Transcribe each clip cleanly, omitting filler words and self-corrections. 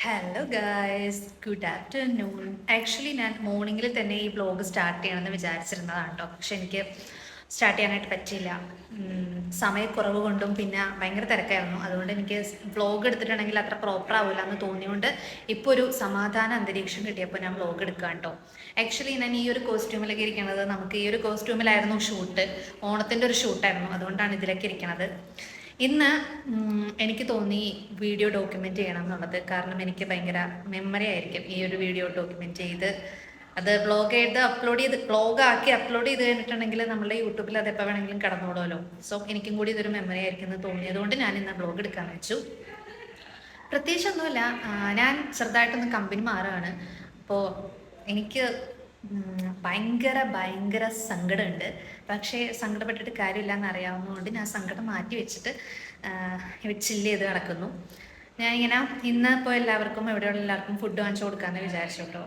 Hello guys, good afternoon. Actually ഞാൻ മോർണിംഗിൽ തന്നെ ഈ വ്ലോഗ് സ്റ്റാർട്ട് ചെയ്യണമെന്ന് വിചാരിച്ചിരുന്നതാണ് കേട്ടോ. പക്ഷെ എനിക്ക് സ്റ്റാർട്ട് ചെയ്യാനായിട്ട് പറ്റിയില്ല. സമയക്കുറവ് കൊണ്ടും പിന്നെ ഭയങ്കര തിരക്കായിരുന്നു. അതുകൊണ്ട് എനിക്ക് വ്ലോഗ് എടുത്തിട്ടുണ്ടെങ്കിൽ അത്ര പ്രോപ്പർ ആവില്ല എന്ന് തോന്നിയുകൊണ്ട് ഇപ്പോൾ ഒരു സമാധാന അന്തരീക്ഷം കിട്ടിയപ്പോൾ ഞാൻ വ്ലോഗ് എടുക്കുക കേട്ടോ. ആക്ച്വലി ഞാൻ ഈ ഒരു കോസ്റ്റ്യൂമിലൊക്കെ ഇരിക്കുന്നത്, നമുക്ക് ഈ ഒരു കോസ്റ്റ്യൂമിലായിരുന്നു ഷൂട്ട്, ഓണത്തിൻ്റെ ഒരു ഷൂട്ടായിരുന്നു. അതുകൊണ്ടാണ് ഇതിലൊക്കെ ഇരിക്കുന്നത്. ഇന്ന് എനിക്ക് തോന്നി വീഡിയോ ഡോക്യുമെൻ്റ് ചെയ്യണം എന്നുള്ളത്. കാരണം എനിക്ക് ഭയങ്കര മെമ്മറി ആയിരിക്കും ഈ ഒരു വീഡിയോ ഡോക്യുമെൻ്റ് ചെയ്ത് അത് വ്ളോഗാക്കി അപ്ലോഡ് ചെയ്ത് കഴിഞ്ഞിട്ടുണ്ടെങ്കിൽ നമ്മുടെ യൂട്യൂബിൽ അത് എപ്പോൾ വേണമെങ്കിലും കിടന്നോളൂല്ലോ. സോ എനിക്കും കൂടി ഇതൊരു മെമ്മറി ആയിരിക്കും എന്ന് തോന്നിയതുകൊണ്ട് ഞാൻ ഇന്ന് വ്ളോഗ് എടുക്കാമെന്ന് വെച്ചു. പ്രത്യേകിച്ചൊന്നുമില്ല, ഞാൻ ചെറുതായിട്ടൊന്ന് കമ്പനി മാറുകയാണ്. അപ്പോൾ എനിക്ക് ഭയങ്കര ഭയങ്കര സങ്കടമുണ്ട്. പക്ഷേ സങ്കടപ്പെട്ടിട്ട് കാര്യമില്ല എന്നറിയാവുന്നതുകൊണ്ട് ഞാൻ സങ്കടം മാറ്റി വെച്ചിട്ട് ചില്ല് ചെയ്ത് കിടക്കുന്നു. ഞാനിങ്ങനെ ഇന്ന് ഇപ്പോൾ എല്ലാവർക്കും എവിടെയുള്ള എല്ലാവർക്കും ഫുഡ് വാങ്ങിച്ചു കൊടുക്കാമെന്ന് വിചാരിച്ചു കേട്ടോ.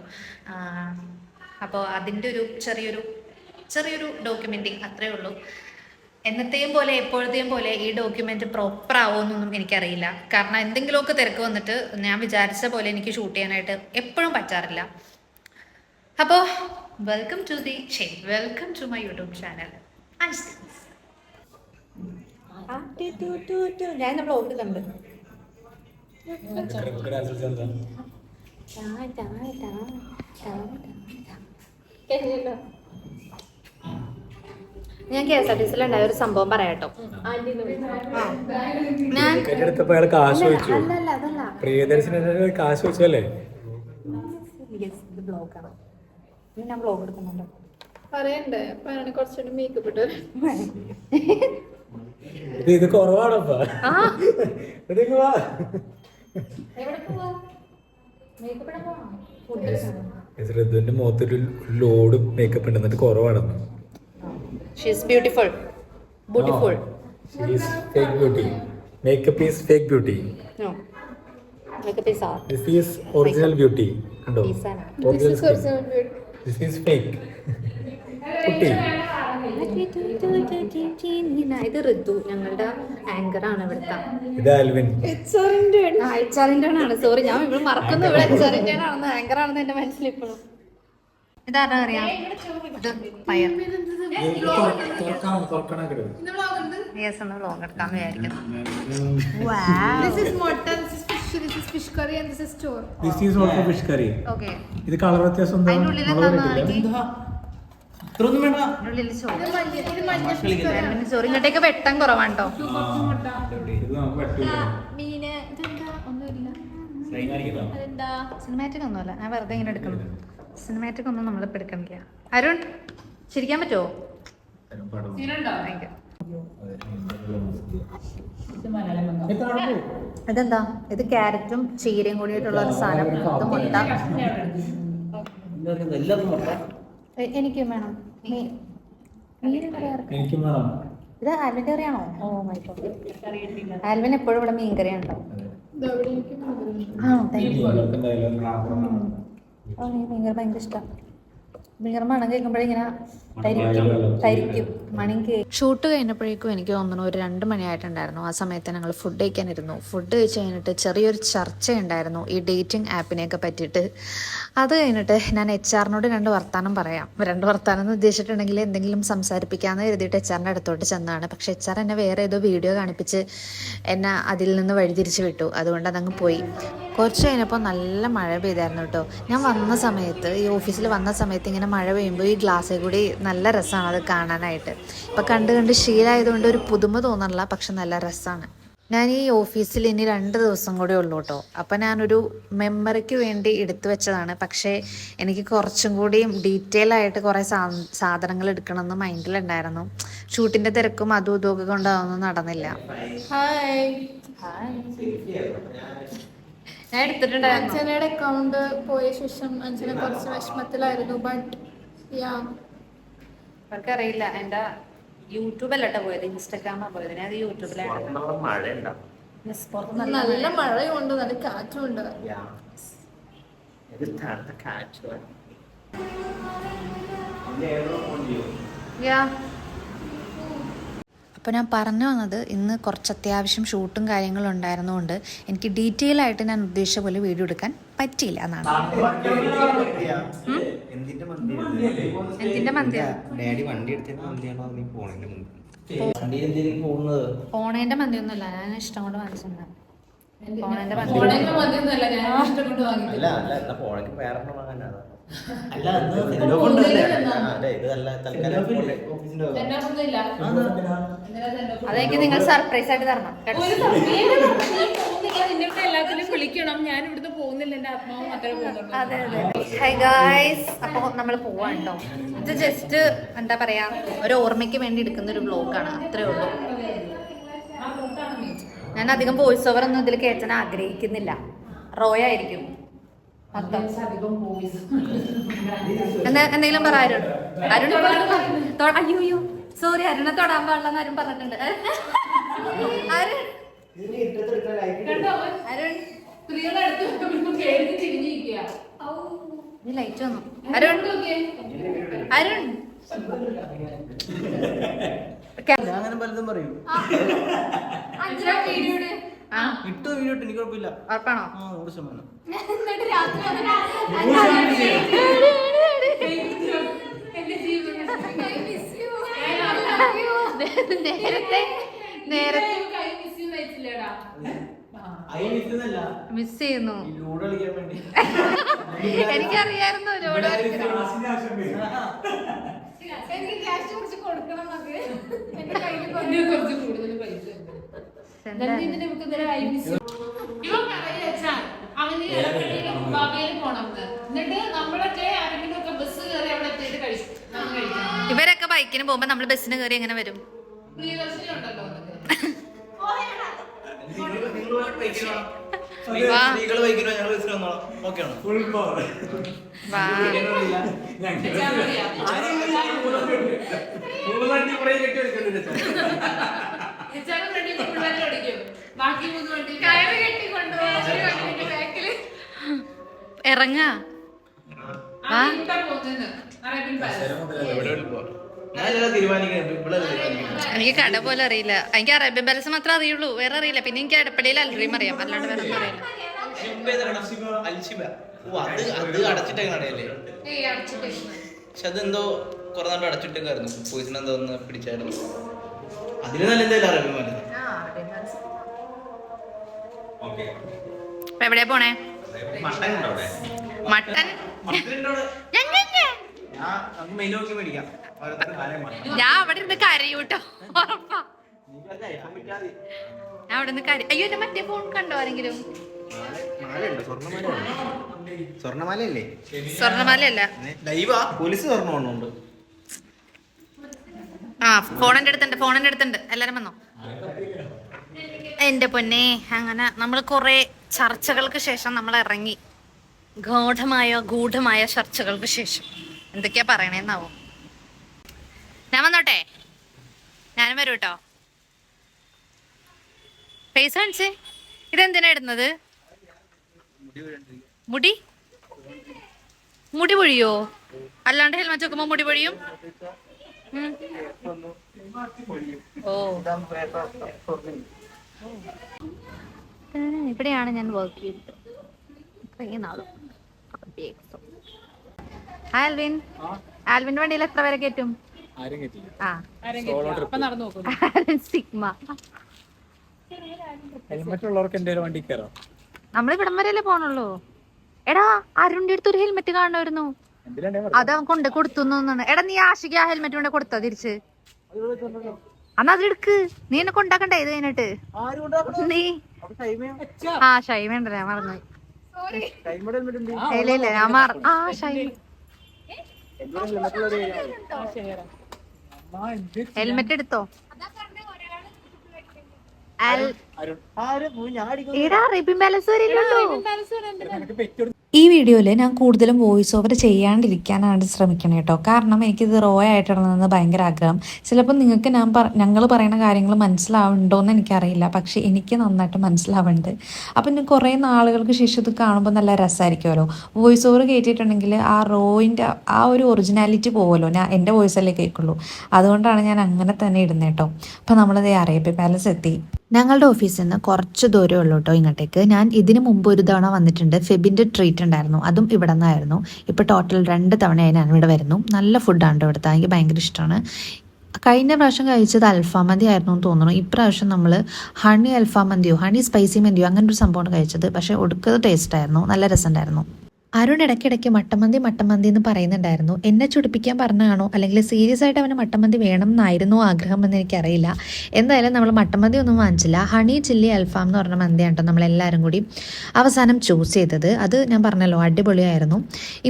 അപ്പോൾ അതിൻ്റെ ഒരു ചെറിയൊരു ഡോക്യുമെൻറ്റിങ് അത്രയേ ഉള്ളൂ. എന്നത്തെയും പോലെ എപ്പോഴത്തെയും പോലെ ഈ ഡോക്യുമെൻ്റ് പ്രോപ്പർ ആവുമെന്നൊന്നും എനിക്കറിയില്ല. കാരണം എന്തെങ്കിലുമൊക്കെ തിരക്ക് വന്നിട്ട് ഞാൻ വിചാരിച്ച പോലെ എനിക്ക് ഷൂട്ട് ചെയ്യാനായിട്ട് എപ്പോഴും പറ്റാറില്ല. അപ്പോൾ welcome to my YouTube channel. ഞാൻ ബ്ലോഗ് കണ്ട് ഞാൻ കെ എസ് ആർ ടി സിയിലുണ്ടായ ഒരു സംഭവം പറയാട്ടോ. ഞാൻ കാശ് വെച്ചല്ലേ ബ്ലോഗാണ്. ഞാൻ ബ്ലോഗ് എടുക്കുന്നുണ്ട് പറയണ്ടേ? കുറച്ചുകൂടി മേക്കപ്പ് ഇട്ട് ഇത് കുറവാണപ്പാ. ഋതുവിന്റെ മുഖത്തൊരു ലോഡ് മേക്കപ്പ് ഉണ്ട്, എന്നിട്ട് കുറവാണെന്ന്. She is beautiful. She is fake beauty. Makeup is fake beauty. No. Makeup is art. This is original beauty. കണ്ടോ? Original skin. This is fake. കുട്ടി. ഇത് ഋതു, ഞങ്ങളുടെ ആങ്കർ ആണ് ഇവിടുത്തെ. ഇത് ആൽവിൻ. HRന്റെ ആണ്. സോറി, ഞാൻ ഇവിടെ മറക്കുന്നു. ഇവിടെ HRന്റെ ആണെന്ന്, ആങ്കർ ആണെന്ന് എന്റെ മനസ്സിൽ ഇപ്പോഴും. ഇതാരാ അറിയാം? ഇത് പയ്യൻ. യെസ്, ഒന്ന് വ്ലോഗ് എടുക്കാന്ന് വിചാരിക്കുന്നു. This is also fish curry. Okay, ഇത് കളർ വ്യത്യാസം എന്താ? അതിനുള്ളിൽ സോറി, ഇങ്ങോട്ടേക്ക് വെട്ടം കുറവാണ് കേട്ടോ. സിനിമാറ്റിക് ഒന്നുമല്ല, ഞാൻ വെറുതെ ഇങ്ങനെ എടുക്കണം. സിനിമാറ്റിക് ഒന്നും നമ്മളിപ്പോൾ എടുക്കണില്ല. അരുൺ, ചിരിക്കാൻ പറ്റുമോ? ഇതെന്താ? ഇത് ക്യാരറ്റും ചീരയും കൂടിയിട്ടുള്ള ഒരു സാധനം. ഇത് മുട്ട. എനിക്കും വേണം. ഇത് ആൽവിൻ്റെ കറിയാണോ? Oh my God. ആൽവിൻ എപ്പോഴും ഇവിടെ മീൻ കറിയാണ് കേട്ടോ. ആണോ? Thank you. ഓ, എനിക്ക് ഭയങ്കര ഇഷ്ടമാണ്. ഭയങ്കര മണം കേൾക്കുമ്പോഴേ ഇങ്ങനെ തരിക്കും മണം കേൾക്കും. ഷൂട്ട് കഴിഞ്ഞപ്പോഴേക്കും എനിക്ക് തോന്നുന്നു ഒരു 2 മണിയായിട്ടുണ്ടായിരുന്നു. ആ സമയത്ത് ഞങ്ങൾ ഫുഡ് കഴിക്കാനിരുന്നു. ഫുഡ് കഴിച്ച് കഴിഞ്ഞിട്ട് ചെറിയൊരു ചർച്ചയുണ്ടായിരുന്നു ഈ ഡേറ്റിംഗ് ആപ്പിനെയൊക്കെ പറ്റിയിട്ട്. അത് കഴിഞ്ഞിട്ട് ഞാൻ HR-നോട് 2 വർത്താനം പറയാം. 2 വർത്താനം എന്ന് ഉദ്ദേശിച്ചിട്ടുണ്ടെങ്കിൽ എന്തെങ്കിലും സംസാരിപ്പിക്കാമെന്ന് കരുതിയിട്ട് HR-ൻ്റെ അടുത്തോട്ട് ചെന്നതാണ്. പക്ഷേ HR എന്നെ വേറെ ഏതോ വീഡിയോ കാണിപ്പിച്ച് എന്നെ അതിൽ നിന്ന് വഴിതിരിച്ച് വിട്ടു. അതുകൊണ്ട് അതങ്ങ് പോയി. കുറച്ച് കഴിഞ്ഞപ്പോൾ നല്ല മഴ പെയ്തായിരുന്നു കേട്ടോ. ഞാൻ വന്ന സമയത്ത്, ഈ ഓഫീസിൽ വന്ന സമയത്ത് ഇങ്ങനെ മഴ പെയ്യുമ്പോൾ ഈ ഗ്ലാസ്സിൽ കൂടി നല്ല രസമാണ് അത് കാണാനായിട്ട്. ഇപ്പം കണ്ട് ശീലമായതുകൊണ്ട് ഒരു പുതുമ തോന്നണില്ല, പക്ഷെ നല്ല രസമാണ്. ഞാൻ ഈ ഓഫീസിൽ ഇനി 2 ദിവസം കൂടെ ഉള്ളൂ കേട്ടോ. അപ്പം ഞാനൊരു മെമ്മറിക്ക് വേണ്ടി എടുത്തു വെച്ചതാണ്. പക്ഷേ എനിക്ക് കുറച്ചും കൂടിയും ഡീറ്റെയിൽ ആയിട്ട് കുറേ സാധനങ്ങൾ എടുക്കണമെന്ന് മൈൻഡിലുണ്ടായിരുന്നു. ഷൂട്ടിൻ്റെ തിരക്കും അതും ഇതൊക്കെ കൊണ്ട് അതൊന്നും നടന്നില്ല. ഞാൻ എടുത്തിട്ടുണ്ടായിരുന്നു. അഞ്ജനയുടെ അക്കൗണ്ട് പോയ ശേഷം അഞ്ജന കുറച്ച് വിഷമത്തിലായിരുന്നു. ബട്ട് അവർക്കറിയില്ല, എൻ്റെ യൂട്യൂബല്ല കേട്ടോ പോയത്, ഇൻസ്റ്റാഗ്രാമാണ് പോയത്. ഞാൻ യൂട്യൂബിലാണ്. നല്ല മഴയുണ്ട്, നല്ല കാറ്റുണ്ട്. അപ്പോൾ ഞാൻ പറഞ്ഞു വന്നത് ഇന്ന് കുറച്ച് അത്യാവശ്യം ഷൂട്ടും കാര്യങ്ങളും ഉണ്ടായിരുന്നതുകൊണ്ട് എനിക്ക് ഡീറ്റെയിൽ ആയിട്ട് ഞാൻ ഉദ്ദേശിച്ച പോലെ വീഡിയോ എടുക്കാൻ പറ്റിയില്ല എന്നാണ്. എന്തിന്റെ മന്തിയാ? പോണേന്റെ മന്തിയൊന്നുമല്ല, ഞാൻ ഇഷ്ടം കൊണ്ട് വാങ്ങിച്ചിട്ടുണ്ട്. പോണേന്റെ മന്തിയൊന്നുമല്ല, ഞാൻ ഇഷ്ടം കൊണ്ട് വാങ്ങിയിട്ടില്ല. അതെനിക്ക് നിങ്ങൾ സർപ്രൈസ് ആയിട്ട് തരണം. എല്ലാത്തിനും വിളിക്കണം. ഞാൻ ഇവിടുന്ന് പോകുന്നില്ല, എന്റെ ആത്മാവ് മാത്രമേ പോകുന്നുള്ളൂ. അതെ അതെ. ഹൈ ഗായ്സ്, അപ്പോൾ നമ്മൾ പോവാണ് കേട്ടോ. ഇത് ജസ്റ്റ് എന്താ പറയാ, ഒരു ഓർമ്മയ്ക്ക് വേണ്ടി എടുക്കുന്ന ഒരു വ്ലോഗാണ്, അത്രേ ഉള്ളൂ. ഞാൻ അധികം വോയിസ് ഓവർ ഒന്നും ഇതിൽ കേൾക്കാൻ ആഗ്രഹിക്കുന്നില്ല. റോയ ആയിരിക്കും മൊത്തം. എന്തെങ്കിലും പറ അരുൺ. അയ്യോ അയ്യോ സോറി, അരുണെ തൊടാൻ പാടില്ലെന്ന് ആരും പറഞ്ഞിട്ടുണ്ട്. അരുൺ ലൈറ്റ് വന്നു. അരുൺ അരുൺ അങ്ങനെ പലതും പറയൂ. ഇട്ടോ വീഡിയോ എനിക്ക് കുഴപ്പമില്ല. ഉറപ്പാണോ? 100%. മിസ് ചെയ്യുന്നു. ലൂഡോ കളിക്കാൻ വേണ്ടി എനിക്കറിയായിരുന്നു ലോഡ്. എനിക്ക് ക്യാഷ് കുറച്ച് കൊടുക്കണം. എന്റെ കയ്യിൽ കുറച്ച് കൂടുതൽ പൈസ ഉണ്ട്. ഇവരൊക്കെ ബൈക്കിന് പോകുമ്പോ നമ്മള് ബസ്സിന് കയറി എങ്ങനെ വരും? സ്ത്രീകൾ വൈകിട്ടോ ഞങ്ങൾ ബസ്സിന് വന്നോളാം. ഓക്കെ ആണോ? ഇറങ്ങാ. എനിക്ക് കട പോലെ അറിയില്ല. എനിക്ക് അറേബ്യൻ പാലസ് മാത്രമേ അറിയുള്ളൂ, വേറെ അറിയില്ല. പിന്നെ എനിക്ക് എടപ്പള്ളിയിൽ അൽറീം അറിയാം, അല്ലാണ്ട് വേറെ ഒന്നും അറിയില്ല. പക്ഷെ അതെന്തോ കുറെ നാൾ അടച്ചിട്ടേക്കായിരുന്നു. പോയിസിന് എന്തോ ഒന്ന് പിടിച്ചായിരുന്നു. അതിന് നല്ല എന്തായാലും അറേബ്യൻ പാലസ്. എവിടെയാ പോണേ? മട്ടൻ ഞാൻ അവിടെ ഇരുന്ന് കരയൂട്ടോ, ഉറപ്പാ. ഞാൻ അവിടെ നിന്ന് കരയും. അയ്യോ, എന്റെ മറ്റേ ഫോൺ കണ്ടോ ആരെങ്കിലും? സ്വർണ്ണമാലയല്ലേ? സ്വർണ്ണമാലയല്ല, പോലീസ് സ്വർണ്ണമുണ്ട്. ആ ഫോൺ എന്റെ അടുത്തുണ്ട്. എല്ലാരും വന്നോ? എന്റെ പൊന്നെ, അങ്ങനെ നമ്മൾ കുറെ ചർച്ചകൾക്ക് ശേഷം നമ്മൾ ഇറങ്ങി. ഗൂഢമായ ചർച്ചകൾക്ക് ശേഷം എന്തൊക്കെയാ പറയണേന്നാവോ? ഞാൻ വന്നോട്ടെ? ഞാനും വരൂ കേട്ടോ. പൈസ കാണിച്ചേ. ഇതെന്തിനാ ഇടുന്നത്? മുടി പൊഴിയോ? അല്ലാണ്ട് ഹെൽമെറ്റ് വെക്കുമ്പോ മുടി പൊഴിയും? ഓ, ഇവിടെയാണ് ഞാൻ വർക്ക് ചെയ്തത് ഇത്രയും നാളും. ആൽവിൻ, ആൽവിന്റെ വണ്ടിയിൽ എത്ര പേരെ കയറ്റും? സിഗ്മ. ഹെൽമെറ്റ് ഉള്ളവർക്ക് എന്റെ വണ്ടി കയറാം. നമ്മൾ ഇവിടം വരെയല്ലേ പോണുള്ളൂ. എടാ, അരുണിന്റെ അടുത്തൊരു ഹെൽമെറ്റ് കാണുമായിരുന്നു, അത് അവൻ കൊണ്ട് കൊടുത്തു. എടാ, നീ ആഷിക്ക് ആ ഹെൽമെറ്റ് കൊണ്ട് കൊടുത്തോ തിരിച്ച്? അന്ന് അതെടുക്ക്. നീ എന്നെ കൊണ്ടാക്കണ്ടേ ഇത് കഴിഞ്ഞിട്ട്? നീ ആ ഷൈമ ഉണ്ടല്ലേ, ഞാൻ മറന്നു. ഇല്ല ഞാൻ ആ ഷൈമ ഹെൽമെറ്റ് എടുത്തോ? ഈ വീഡിയോയിൽ ഞാൻ കൂടുതലും വോയിസ് ഓവർ ചെയ്യാണ്ടിരിക്കാനാണ് ശ്രമിക്കണേ കേട്ടോ. കാരണം എനിക്കിത് റോ ആയിട്ടിടണമെന്ന് ഭയങ്കര ആഗ്രഹം. ചിലപ്പോൾ നിങ്ങൾക്ക് ഞങ്ങൾ പറയുന്ന കാര്യങ്ങൾ മനസ്സിലാവുന്നുണ്ടോയെന്ന് എനിക്കറിയില്ല, പക്ഷേ എനിക്ക് നന്നായിട്ട് മനസ്സിലാവുന്നുണ്ട്. അപ്പം ഞാൻ കുറേ നാളുകൾക്ക് ശേഷം ഇത് കാണുമ്പോൾ നല്ല രസമായിരിക്കുമല്ലോ. വോയിസ് ഓവർ കേട്ടിട്ടുണ്ടെങ്കിൽ ആ റോയിൻ്റെ ആ ഒരു ഒറിജിനാലിറ്റി പോകുമല്ലോ. ഞാൻ എൻ്റെ വോയിസല്ലേ കേൾക്കുള്ളൂ, അതുകൊണ്ടാണ് ഞാൻ അങ്ങനെ തന്നെ ഇടുന്നത് കേട്ടോ. അപ്പം നമ്മളിത് അറേബ്യ പാലസ് എത്തി. ഞങ്ങളുടെ ഓഫീസിൽ നിന്ന് കുറച്ച് ദൂരമേ ഉള്ളൂ കേട്ടോ ഇങ്ങോട്ടേക്ക്. ഞാൻ ഇതിന് മുമ്പ് ഒരു തവണ വന്നിട്ടുണ്ട്. ഫെബിൻ്റെ ട്രീറ്റ് ഉണ്ടായിരുന്നു, അതും ഇവിടെ നിന്നായിരുന്നു. ഇപ്പോൾ ടോട്ടൽ 2 തവണയായി ഞാൻ ഇവിടെ വരുന്നു. നല്ല ഫുഡാണ് ഇവിടുത്തെ, എനിക്ക് ഭയങ്കര ഇഷ്ടമാണ്. കഴിഞ്ഞ പ്രാവശ്യം കഴിച്ചത് അൽഫാം മന്തി ആയിരുന്നു എന്ന് തോന്നുന്നു. ഇപ്രാവശ്യം നമ്മൾ ഹണി അൽഫാം മന്തിയോ ഹണി സ്പൈസി മന്തിയോ അങ്ങനെ ഒരു സംഭവമാണ് കഴിച്ചത്. പക്ഷേ ഒടുക്കത് ടേസ്റ്റ് ആയിരുന്നു, നല്ല രസമുണ്ടായിരുന്നു. അരുൺ ഇടയ്ക്കിടയ്ക്ക് മട്ടമന്തി എന്ന് പറയുന്നുണ്ടായിരുന്നു. എന്നെ ചുടിപ്പിക്കാൻ പറഞ്ഞതാണോ അല്ലെങ്കിൽ സീരിയസ് ആയിട്ട് അവന് മട്ടമന്തി വേണം എന്നായിരുന്നു ആഗ്രഹം എന്ന് എനിക്കറിയില്ല. എന്തായാലും നമ്മൾ മട്ടമന്തി ഒന്നും വാങ്ങിച്ചില്ല. ഹണി ചില്ലി അൽഫാം എന്ന് പറഞ്ഞ മന്തിയാണ് കേട്ടോ നമ്മളെല്ലാവരും കൂടി അവസാനം ചൂസ് ചെയ്തത്. അത് ഞാൻ പറഞ്ഞല്ലോ അടിപൊളിയായിരുന്നു.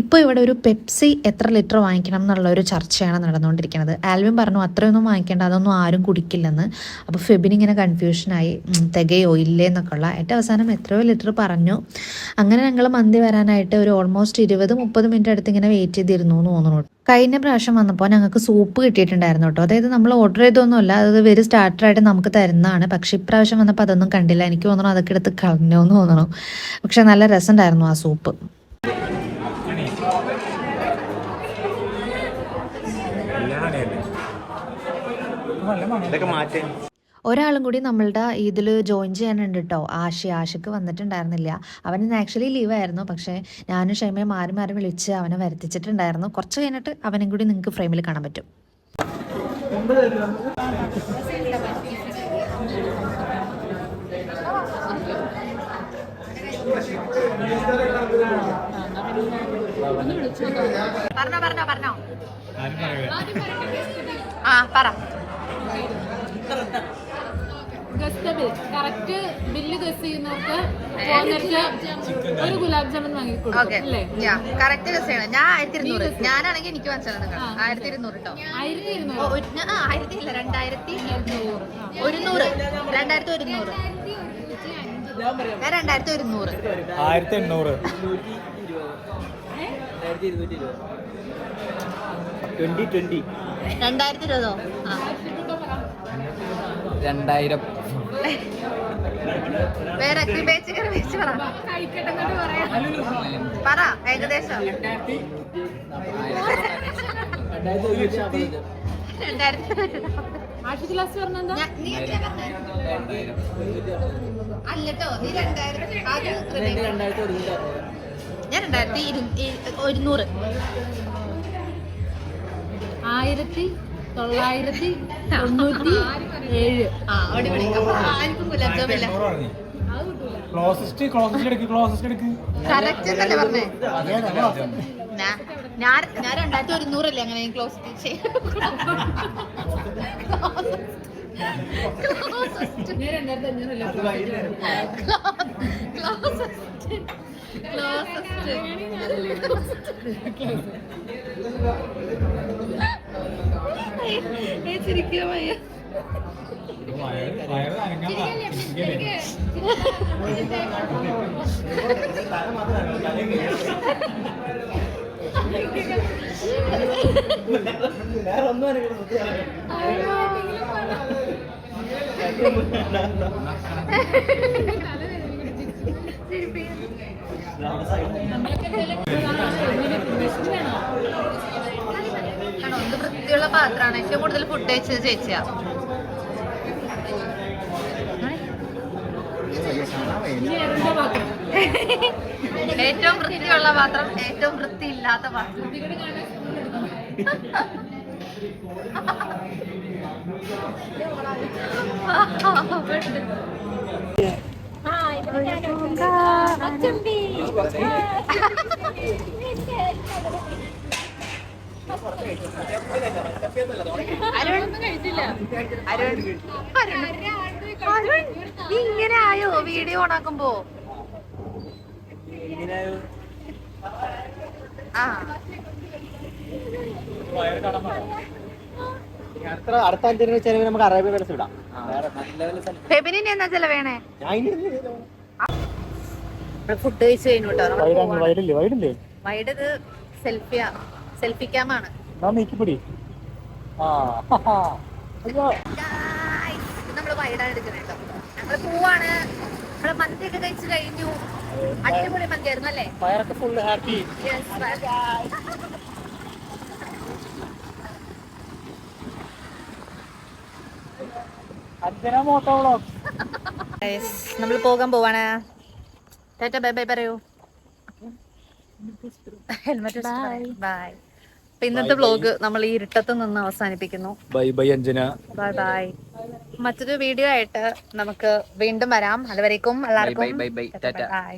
ഇപ്പോൾ ഇവിടെ ഒരു പെപ്സി എത്ര ലിറ്റർ വാങ്ങിക്കണം എന്നുള്ള ഒരു ചർച്ചയാണ് നടന്നുകൊണ്ടിരിക്കുന്നത്. ആൽവിൻ പറഞ്ഞു അത്രയൊന്നും വാങ്ങിക്കേണ്ട, അതൊന്നും ആരും കുടിക്കില്ലെന്ന്. അപ്പോൾ ഫെബിനിങ്ങനെ കൺഫ്യൂഷനായി തികയോ ഇല്ലേ എന്നൊക്കെ ഉള്ള. ഏറ്റവും അവസാനം എത്രയോ ലിറ്റർ പറഞ്ഞു. അങ്ങനെ ഞങ്ങൾ മന്തി വരാനായിട്ട് ഒരു ഓൾമോസ്റ്റ് 20-30 മിനിറ്റ് അടുത്ത് ഇങ്ങനെ വെയിറ്റ് ചെയ്തിരുന്നു എന്ന് തോന്നുന്നു. കഴിഞ്ഞ പ്രാവശ്യം വന്നപ്പോൾ ഞങ്ങൾക്ക് സൂപ്പ് കിട്ടിയിട്ടുണ്ടായിരുന്നു കേട്ടോ. അതായത് നമ്മൾ ഓർഡർ ചെയ്തൊന്നുമല്ല, അത് വെറും സ്റ്റാർട്ടറായിട്ട് നമുക്ക് തരുന്നതാണ്. പക്ഷേ ഇപ്രാവശ്യം വന്നപ്പോൾ അതൊന്നും കണ്ടില്ല. എനിക്ക് തോന്നുന്നു അതൊക്കെ എടുത്ത് കളഞ്ഞു എന്ന് തോന്നുന്നു. പക്ഷെ നല്ല രസമുണ്ടായിരുന്നു ആ സൂപ്പ്. ഒരാളും കൂടി നമ്മളുടെ ഇതിൽ ജോയിൻ ചെയ്യാനുണ്ട് കേട്ടോ. ആശയ്ക്ക് വന്നിട്ടുണ്ടായിരുന്നില്ല. അവന് ആക്ച്വലി ലീവായിരുന്നു. പക്ഷേ ഞാനും ഷൈമയെ മാറി മാറി വിളിച്ച് അവനെ വരുത്തിച്ചിട്ടുണ്ടായിരുന്നു. കുറച്ച് കഴിഞ്ഞിട്ട് അവനും കൂടി നിങ്ങൾക്ക് ഫ്രെയിമിൽ കാണാൻ പറ്റും. പറഞ്ഞോ പറ. കറക്റ്റ് ബില്ല് ഗസ് ചെയ്യുന്നവർക്ക് ഒരു ഗുലാബ് ജാമുൻ വാങ്ങിക്കൊടുക്കും. കറക്റ്റ് ഗസ് ചെയ്യണം. ഞാൻ 1200. ഞാനാണെങ്കിൽ എനിക്ക് മനസ്സിലാണ് 1200 കേട്ടോ. 1000 2100. ഞാൻ 2100. 2020 വേറെ പറ ഏകദേശം 2000 അല്ലട്ടോ. നീ 2000 ഞാൻ 2100. 1997. അടിപൊളി. ആർക്കും ഗുലാബ് ജാമില്ല. കറക്റ്റ് തന്നെ പറഞ്ഞേ. ഞാൻ 2100 അല്ലേ അങ്ങനെ ക്ലോസ് ചിരിക്കുക വയ്യ. എന്ത് വൃത്തിയുള്ള പാത്രമാണ്. ഏറ്റവും കൂടുതൽ ഫുഡ് കഴിച്ചത് ചേച്ചിയാ. ഏറ്റവും വൃത്തിയുള്ള പാത്രം, ഏറ്റവും വൃത്തിയില്ലാത്ത പാത്രം. നീ ഇങ്ങനെ ആയോ വീഡിയോ ഓണാക്കുമ്പോ? അടുത്ത 5 മിനിറ്റ് വെച്ചാൽ നമുക്ക് അറേബ്യ പാലസ് വിടാം. ഫെബിനിന് എന്നാ ചില വേണേ ഫുഡ് കഴിച്ചു കഴിഞ്ഞു കേട്ടോ. വൈഡത് സെൽഫി ക്യാമാണ്. നമ്മള് വൈഡാണ് എടുക്കുന്നത് കേട്ടോ. ഞങ്ങള് പോവാണ്. നമ്മള് മന്തിയൊക്കെ കഴിച്ചു കഴിഞ്ഞു. അടിപൊളി മന്തി ആയിരുന്നു അല്ലേ? നമ്മൾ പോകാൻ പോവാണ്. ടാറ്റ ബൈ ബൈ പറയൂ. Helmet bye. അപ്പൊ ഇന്നത്തെ വ്ലോഗ് നമ്മൾ ഈ ഇരുട്ടത്ത് നിന്ന് അവസാനിപ്പിക്കുന്നു. Bye bye Anjana. Bye bye. മറ്റൊരു വീഡിയോ ആയിട്ട് നമുക്ക് വീണ്ടും വരാം. അതുവരേക്കും എല്ലാവർക്കും ബൈ ബൈ ബൈ. ടാറ്റ. ബൈ.